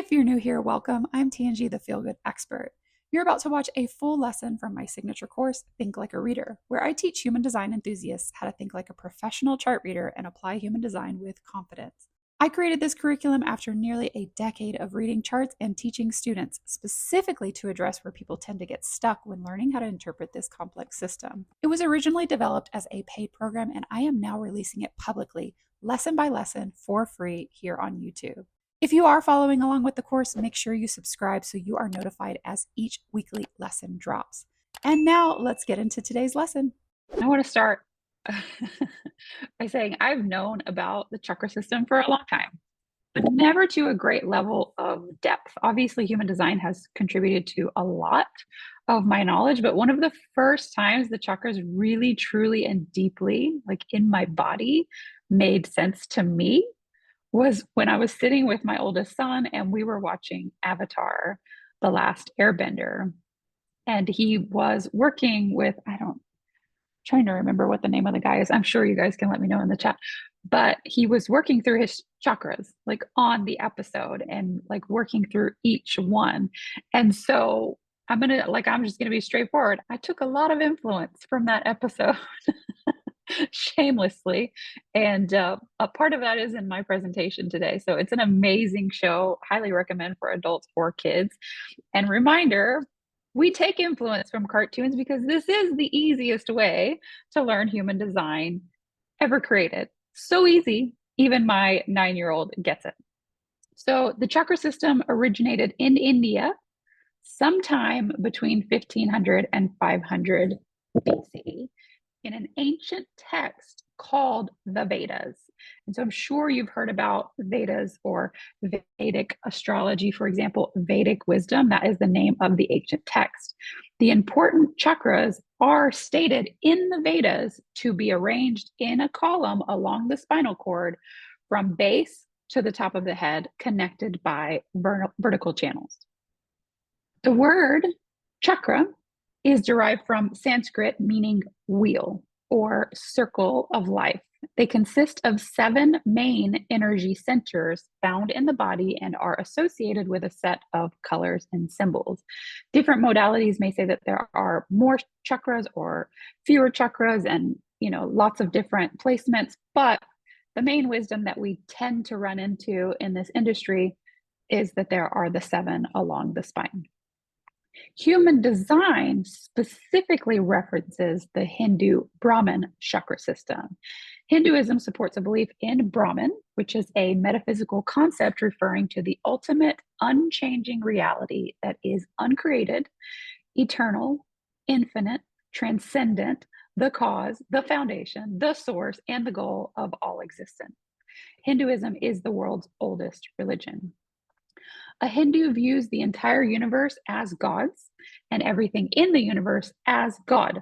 If you're new here, welcome. I'm Tangi, the Feel Good Expert. You're about to watch a full lesson from my signature course, Think Like a Reader, where I teach human design enthusiasts how to think like a professional chart reader and apply human design with confidence. I created this curriculum after nearly a decade of reading charts and teaching students, specifically to address where people tend to get stuck when learning how to interpret this complex system. It was originally developed as a paid program, and I am now releasing it publicly, lesson by lesson, for free here on YouTube. If you are following along with the course, make sure you subscribe so you are notified as each weekly lesson drops. And now let's get into today's lesson. I want to start by saying I've known about the chakra system for a long time, but never to a great level of depth. Obviously, human design has contributed to a lot of my knowledge, but one of the first times the chakras really, truly, and deeply, like in my body, made sense to me was when I was sitting with my oldest son and we were watching Avatar, The Last Airbender. And he was working with, trying to remember what the name of the guy is. I'm sure you guys can let me know in the chat. But he was working through his chakras, like on the episode and like working through each one. And so I'm just gonna be straightforward. I took a lot of influence from that episode. Shamelessly. And a part of that is in my presentation today. So it's an amazing show. Highly recommend for adults or kids. And reminder, we take influence from cartoons because this is the easiest way to learn human design ever created. So easy, even my 9-year-old gets it. So the chakra system originated in India sometime between 1500 and 500 BC in an ancient text called the Vedas. And so I'm sure you've heard about Vedas or Vedic astrology, for example, Vedic wisdom. That is the name of the ancient text. The important chakras are stated in the Vedas to be arranged in a column along the spinal cord from base to the top of the head, connected by vertical channels. The word chakra is derived from Sanskrit, meaning wheel or circle of life. They consist of 7 main energy centers found in the body and are associated with a set of colors and symbols. Different modalities may say that there are more chakras or fewer chakras and, lots of different placements, but the main wisdom that we tend to run into in this industry is that there are the 7 along the spine. Human design specifically references the Hindu Brahman chakra system. Hinduism supports a belief in Brahman, which is a metaphysical concept referring to the ultimate unchanging reality that is uncreated, eternal, infinite, transcendent, the cause, the foundation, the source, and the goal of all existence. Hinduism is the world's oldest religion. A Hindu views the entire universe as gods and everything in the universe as God.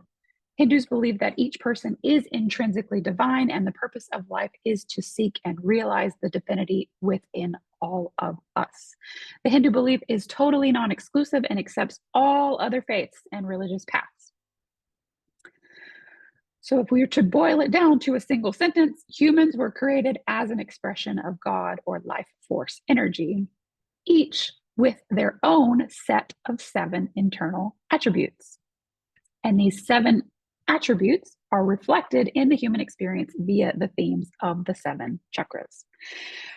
Hindus believe that each person is intrinsically divine and the purpose of life is to seek and realize the divinity within all of us. The Hindu belief is totally non-exclusive and accepts all other faiths and religious paths. So if we were to boil it down to a single sentence, humans were created as an expression of God or life force energy, each with their own set of 7 internal attributes. And these 7 attributes are reflected in the human experience via the themes of the 7 chakras.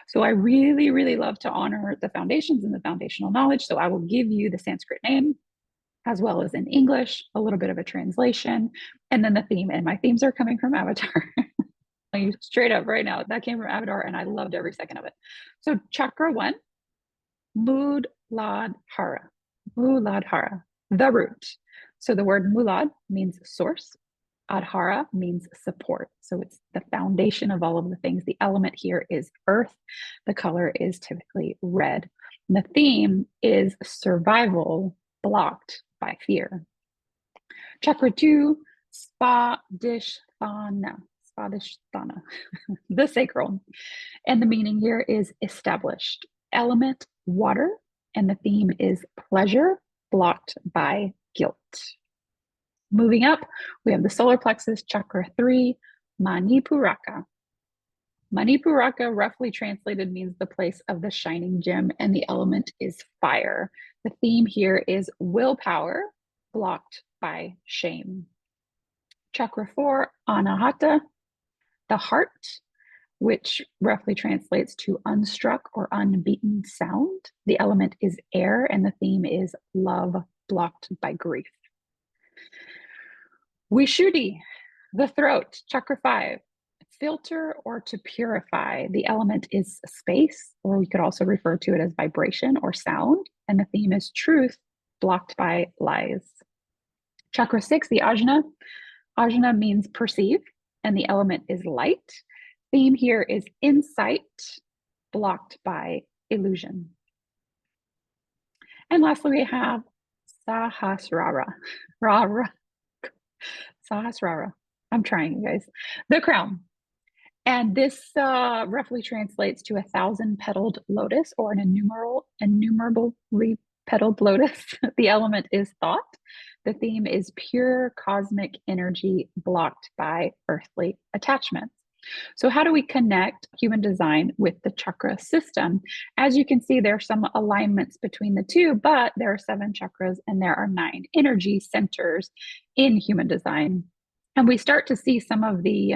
So I really, really love to honor the foundations and the foundational knowledge. So I will give you the Sanskrit name as well as in English, a little bit of a translation, and then the theme. And my themes are coming from Avatar. Straight up right now, that came from Avatar and I loved every second of it. So chakra 1, Muladhara, the root. So the word mulad means source. Adhara means support. So it's the foundation of all of the things. The element here is earth. The color is typically red. And the theme is survival blocked by fear. Chakra 2, Svadhisthana, the sacral. And the meaning here is established. Element water, and the theme is pleasure blocked by guilt. Moving up, we have the solar plexus, chakra 3, Manipuraka. Manipuraka, roughly translated, means the place of the shining gem, and the element is fire. The theme here is willpower, blocked by shame. Chakra 4, Anahata, the heart, which roughly translates to unstruck or unbeaten sound. The element is air, and the theme is love, blocked by grief. Vishuddhi, the throat, Chakra 5, filter or to purify. The element is space, or we could also refer to it as vibration or sound, and the theme is truth, blocked by lies. Chakra 6, the Ajna. Ajna means perceive, and the element is light. Theme here is insight, blocked by illusion. And lastly, we have Sahasrara. Sahasrara. I'm trying, you guys. The crown. And this roughly translates to 1,000-petaled lotus, or an innumerably petaled lotus. The element is thought. The theme is pure cosmic energy, blocked by earthly attachments. So how do we connect human design with the chakra system? As you can see, there are some alignments between the two, but there are 7 chakras and there are 9 energy centers in human design. And we start to see some of the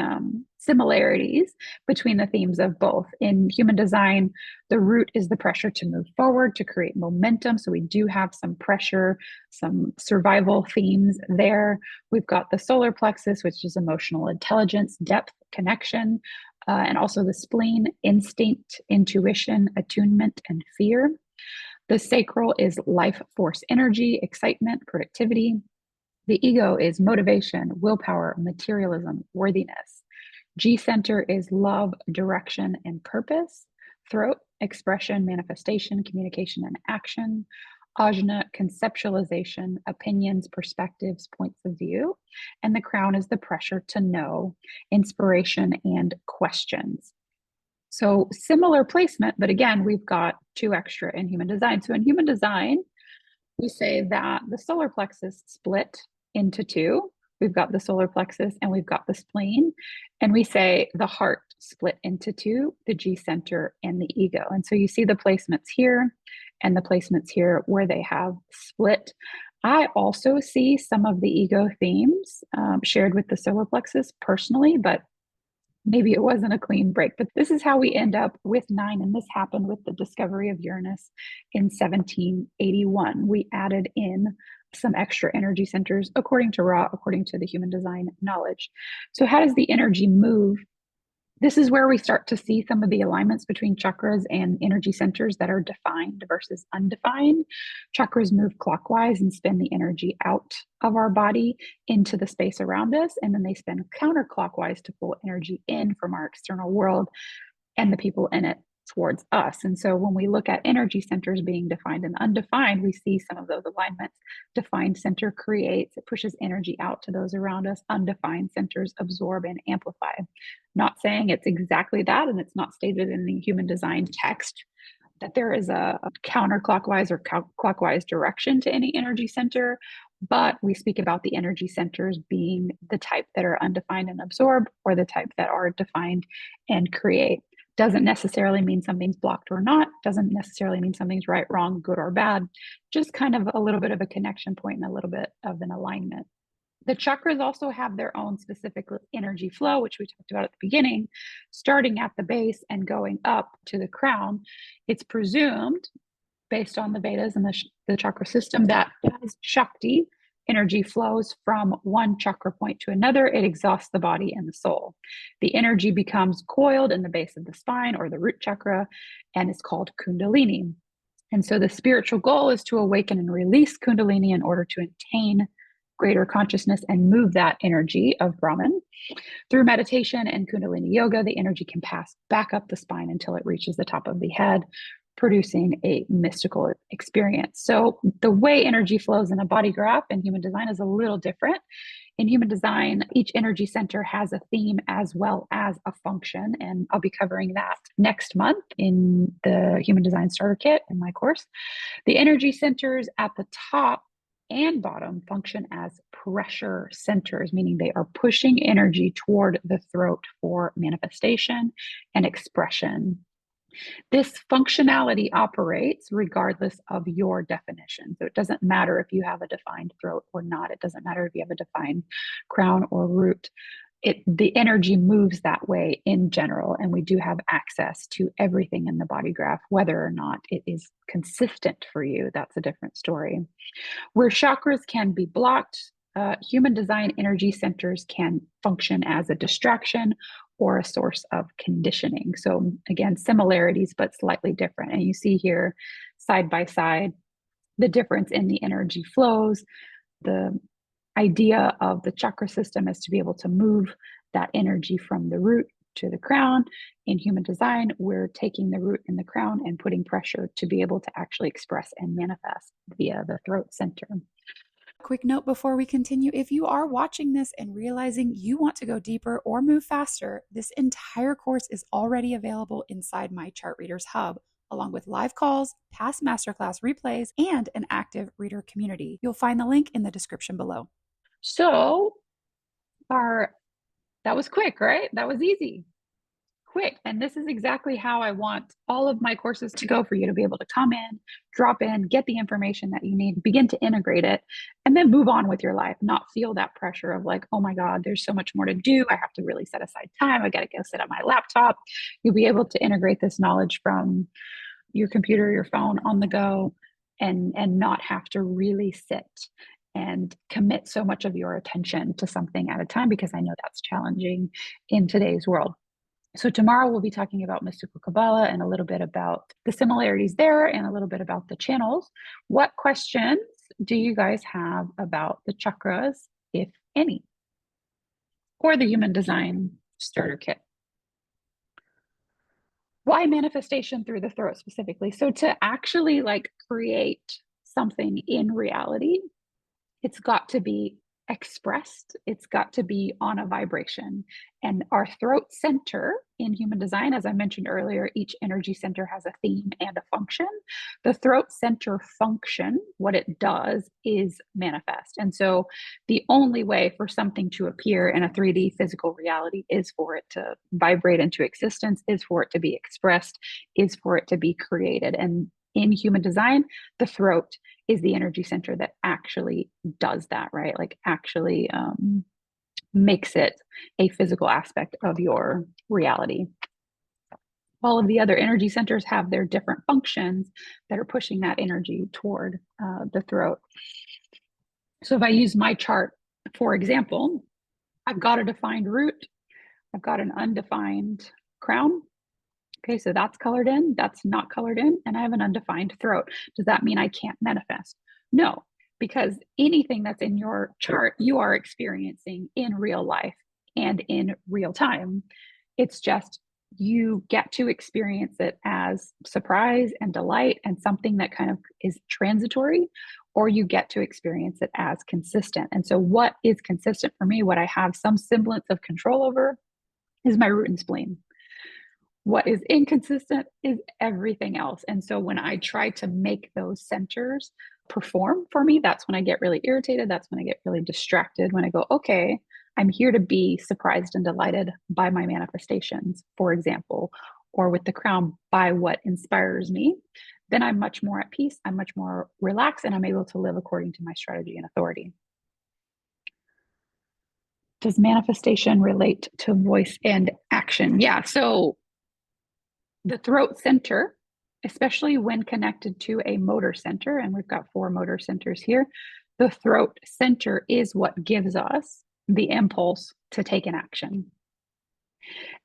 similarities between the themes of both. In human design, the root is the pressure to move forward, to create momentum. So we do have some pressure, some survival themes there. We've got the solar plexus, which is emotional intelligence, depth, connection, and also the spleen, instinct, intuition, attunement, and fear. The sacral is life force energy, excitement, productivity. The ego is motivation, willpower, materialism, worthiness. G center is love, direction, and purpose. Throat, expression, manifestation, communication, and action. Ajna, conceptualization, opinions, perspectives, points of view. And the crown is the pressure to know, inspiration, and questions. So similar placement, but again, we've got 2 extra in human design. So in human design, we say that the solar plexus split into 2. We've got the solar plexus and we've got the spleen. And we say the heart split into 2, the G center and the ego. And so you see the placements here and the placements here where they have split. I also see some of the ego themes shared with the solar plexus personally, but maybe it wasn't a clean break. But this is how we end up with 9. And this happened with the discovery of Uranus in 1781. We added in some extra energy centers according to according to the human design knowledge. So how does the energy move? This is where we start to see some of the alignments between chakras and energy centers that are defined versus undefined. Chakras move clockwise and spin the energy out of our body into the space around us, and then they spin counterclockwise to pull energy in from our external world and the people in it towards us. And so when we look at energy centers being defined and undefined, we see some of those alignments. Defined center creates, it pushes energy out to those around us. Undefined centers absorb and amplify. Not saying it's exactly that, and it's not stated in the human design text that there is a counterclockwise or clockwise direction to any energy center, but we speak about the energy centers being the type that are undefined and absorb, or the type that are defined and create. Doesn't necessarily mean something's blocked or not, doesn't necessarily mean something's right, wrong, good or bad, just kind of a little bit of a connection point and a little bit of an alignment. The chakras also have their own specific energy flow, which we talked about at the beginning, starting at the base and going up to the crown. It's presumed, based on the Vedas and the chakra system, that as Shakti energy flows from one chakra point to another, it exhausts the body and the soul. The energy becomes coiled in the base of the spine or the root chakra, and it's called Kundalini. And so the spiritual goal is to awaken and release Kundalini in order to attain greater consciousness and move that energy of Brahman. Through meditation and Kundalini yoga, the energy can pass back up the spine until it reaches the top of the head, producing a mystical experience. So the way energy flows in a body graph in human design is a little different. In human design, each energy center has a theme as well as a function, and I'll be covering that next month in the Human Design Starter Kit in my course. The energy centers at the top and bottom function as pressure centers, meaning they are pushing energy toward the throat for manifestation and expression. This functionality operates regardless of your definition. So it doesn't matter if you have a defined throat or not. It doesn't matter if you have a defined crown or root. The energy moves that way in general, and we do have access to everything in the body graph. Whether or not it is consistent for you, that's a different story. Where chakras can be blocked, human design energy centers can function as a distraction or a source of conditioning. So, again, similarities, but slightly different. And you see here, side by side, the difference in the energy flows. The idea of the chakra system is to be able to move that energy from the root to the crown. In human design, we're taking the root and the crown and putting pressure to be able to actually express and manifest via the throat center. Quick note before we continue, if you are watching this and realizing you want to go deeper or move faster, this entire course is already available inside my Chart Readers Hub, along with live calls, past masterclass replays, and an active reader community. You'll find the link in the description below. So, that was quick, right? That was easy. Quick. And this is exactly how I want all of my courses to go for you, to be able to come in, drop in, get the information that you need, begin to integrate it, and then move on with your life, not feel that pressure of like, oh my God, there's so much more to do. I have to really set aside time. I got to go sit at my laptop. You'll be able to integrate this knowledge from your computer, your phone, on the go, and not have to really sit and commit so much of your attention to something at a time, because I know that's challenging in today's world. So tomorrow we'll be talking about mystical Kabbalah and a little bit about the similarities there and a little bit about the channels. What questions do you guys have about the chakras, if any, or the human design starter kit? Why manifestation through the throat specifically? So to actually like create something in reality, it's got to be expressed. It's got to be on a vibration. And our throat center in human design, as I mentioned earlier, each energy center has a theme and a function. The throat center function, what it does is manifest. And so the only way for something to appear in a 3D physical reality is for it to vibrate into existence, is for it to be expressed, is for it to be created. And in human design, the throat is the energy center that actually does that, right? Like actually makes it a physical aspect of your reality. All of the other energy centers have their different functions that are pushing that energy toward the throat. So if I use my chart, for example, I've got a defined root, I've got an undefined crown. Okay, so that's colored in, that's not colored in, and I have an undefined throat. Does that mean I can't manifest? No, because anything that's in your chart, you are experiencing in real life and in real time. It's just you get to experience it as surprise and delight and something that kind of is transitory, or you get to experience it as consistent. And so, what is consistent for me, what I have some semblance of control over, is my root and spleen. What is inconsistent is everything else. And so when I try to make those centers perform for me, that's when I get really irritated. That's when I get really distracted. When I go, okay, I'm here to be surprised and delighted by my manifestations, for example, or with the crown by what inspires me, then I'm much more at peace. I'm much more relaxed, and I'm able to live according to my strategy and authority. Does manifestation relate to voice and action? Yeah. So the throat center, especially when connected to a motor center, and we've got 4 motor centers here, the throat center is what gives us the impulse to take an action.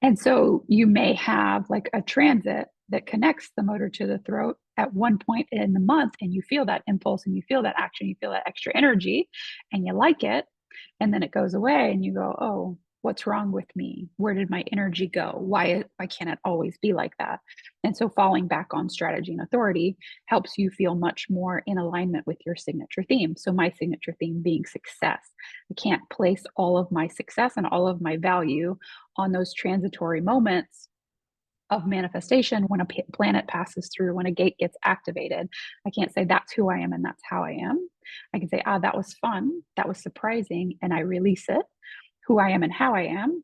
And so you may have like a transit that connects the motor to the throat at one point in the month, and you feel that impulse and you feel that action, you feel that extra energy, and you like it. And then it goes away, and you go, oh, what's wrong with me? Where did my energy go? Why can't it always be like that? And so falling back on strategy and authority helps you feel much more in alignment with your signature theme. So my signature theme being success. I can't place all of my success and all of my value on those transitory moments of manifestation when a planet passes through, when a gate gets activated. I can't say that's who I am and that's how I am. I can say, that was fun, that was surprising, and I release it. Who I am and how I am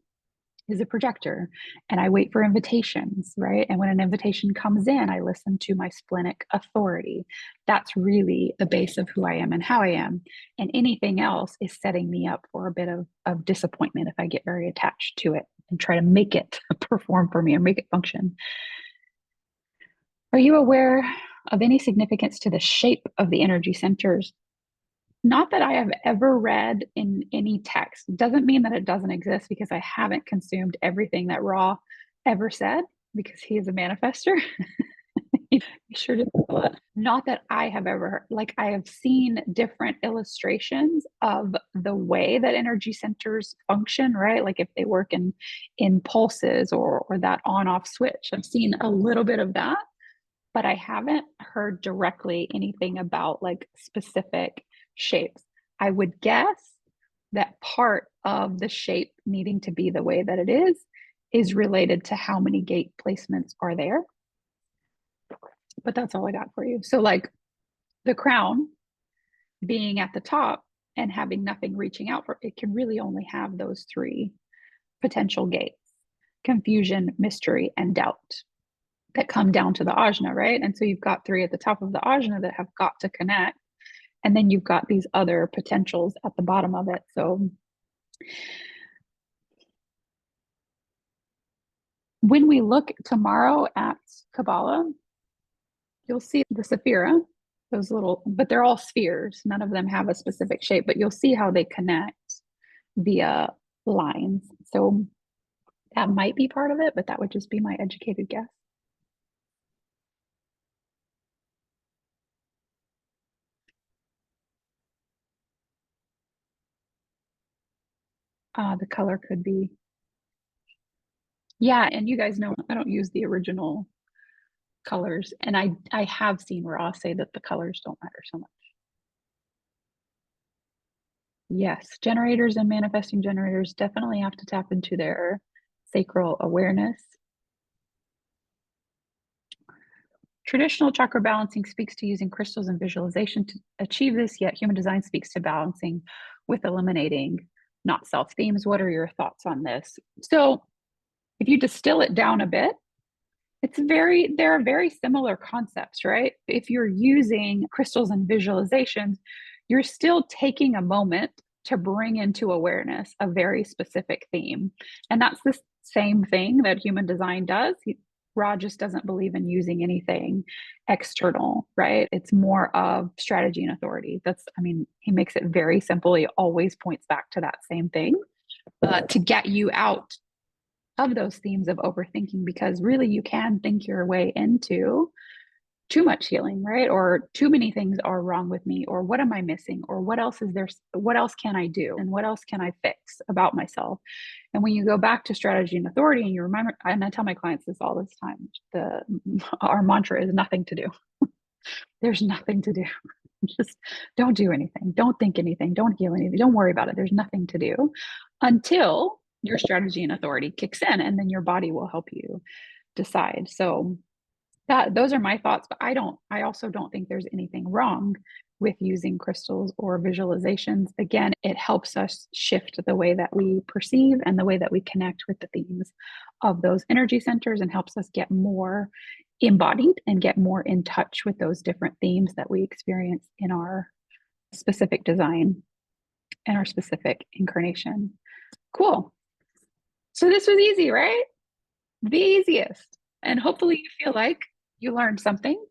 is a projector, and I wait for invitations, right? And when an invitation comes in, I listen to my splenic authority. That's really the base of who I am and how I am. And anything else is setting me up for a bit of disappointment if I get very attached to it and try to make it perform for me or make it function. Are you aware of any significance to the shape of the energy centers? Not that I have ever read in any text. Doesn't mean that it doesn't exist, because I haven't consumed everything that Ra ever said, because he is a manifester. He sure did a lot. Not that I have ever, like, I have seen different illustrations of the way that energy centers function, right? Like if they work in pulses or that on-off switch. I've seen a little bit of that, but I haven't heard directly anything about like specific shapes. I would guess that part of the shape needing to be the way that it is related to how many gate placements are there. But that's all I got for you. So like the crown being at the top and having nothing reaching out for it, can really only have those three potential gates: confusion, mystery, and doubt, that come down to the ajna, right? And so you've got three at the top of the ajna that have got to connect. And then you've got these other potentials at the bottom of it. So when we look tomorrow at Kabbalah, you'll see the Sephira, those little, but they're all spheres. None of them have a specific shape, but you'll see how they connect via lines. So that might be part of it, but that would just be my educated guess. The color could be. Yeah, and you guys know I don't use the original colors, and I have seen Ra say that the colors don't matter so much. Yes, generators and manifesting generators definitely have to tap into their sacral awareness. Traditional chakra balancing speaks to using crystals and visualization to achieve this, yet human design speaks to balancing with eliminating not self themes. What are your thoughts on this? So if you distill it down a bit, there are very similar concepts, right? If you're using crystals and visualizations, you're still taking a moment to bring into awareness a very specific theme. And that's the same thing that human design does. Ra just doesn't believe in using anything external, right? It's more of strategy and authority. He makes it very simple. He always points back to that same thing to get you out of those themes of overthinking, because really you can think your way into too much healing, right? Or too many things are wrong with me, or what am I missing, or what else is there, what else can I do, and what else can I fix about myself? And when you go back to strategy and authority and you remember, and I tell my clients this all this time, our mantra is nothing to do. There's nothing to do. Just don't do anything, don't think anything, don't heal anything, don't worry about it. There's nothing to do until your strategy and authority kicks in, and then your body will help you decide. So those are my thoughts, but I also don't think there's anything wrong with using crystals or visualizations. Again, it helps us shift the way that we perceive and the way that we connect with the themes of those energy centers, and helps us get more embodied and get more in touch with those different themes that we experience in our specific design and our specific incarnation. Cool. So this was easy, right? The easiest. And hopefully you feel like you learned something,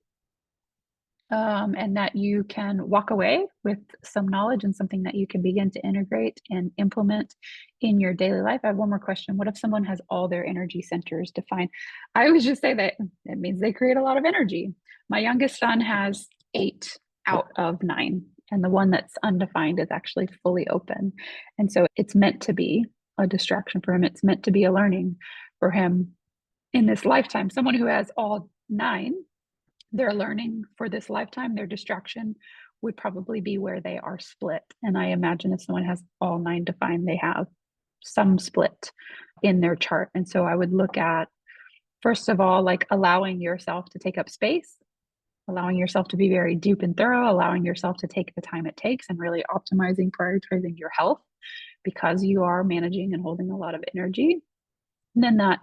and that you can walk away with some knowledge and something that you can begin to integrate and implement in your daily life. I have one more question. What if someone has all their energy centers defined? I always just say that it means they create a lot of energy. My youngest son has 8 out of 9, and the one that's undefined is actually fully open. And so it's meant to be a distraction for him. It's meant to be a learning for him in this lifetime. Someone who has all 9, their learning for this lifetime, their distraction would probably be where they are split. And I imagine if someone has all 9 defined, they have some split in their chart. And so I would look at, First of all, like allowing yourself to take up space, allowing yourself to be very deep and thorough, allowing yourself to take the time it takes and really optimizing, prioritizing your health because you are managing and holding a lot of energy. And then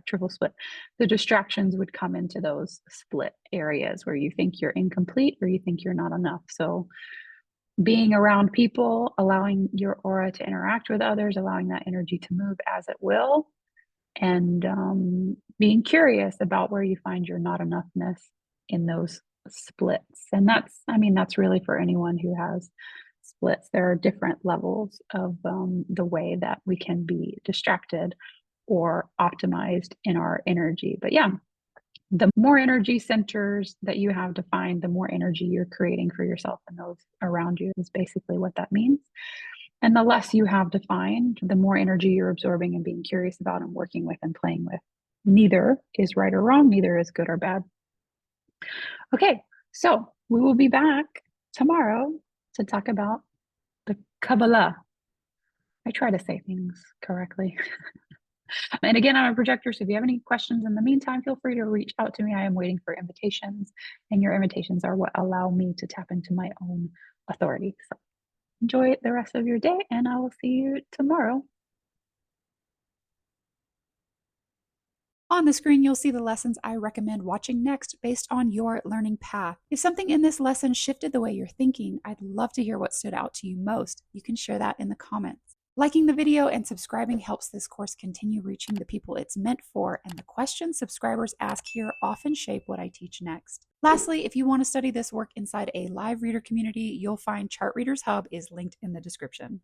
triple split. The distractions would come into those split areas where you think you're incomplete or you think you're not enough. So being around people, allowing your aura to interact with others, allowing that energy to move as it will, and being curious about where you find your not enoughness in those splits. And that's really for anyone who has splits. There are different levels of the way that we can be distracted or optimized in our energy. But yeah, the more energy centers that you have defined, the more energy you're creating for yourself and those around you is basically what that means. And the less you have defined, the more energy you're absorbing and being curious about and working with and playing with. Neither is right or wrong, neither is good or bad. Okay, so we will be back tomorrow to talk about the Kabbalah. I try to say things correctly. And again, I'm a projector, so if you have any questions in the meantime, feel free to reach out to me. I am waiting for invitations, and your invitations are what allow me to tap into my own authority. So enjoy the rest of your day, and I will see you tomorrow. On the screen, you'll see the lessons I recommend watching next based on your learning path. If something in this lesson shifted the way you're thinking, I'd love to hear what stood out to you most. You can share that in the comments. Liking the video and subscribing helps this course continue reaching the people it's meant for, and the questions subscribers ask here often shape what I teach next. Lastly, if you want to study this work inside a live reader community, you'll find Chart Readers Hub is linked in the description.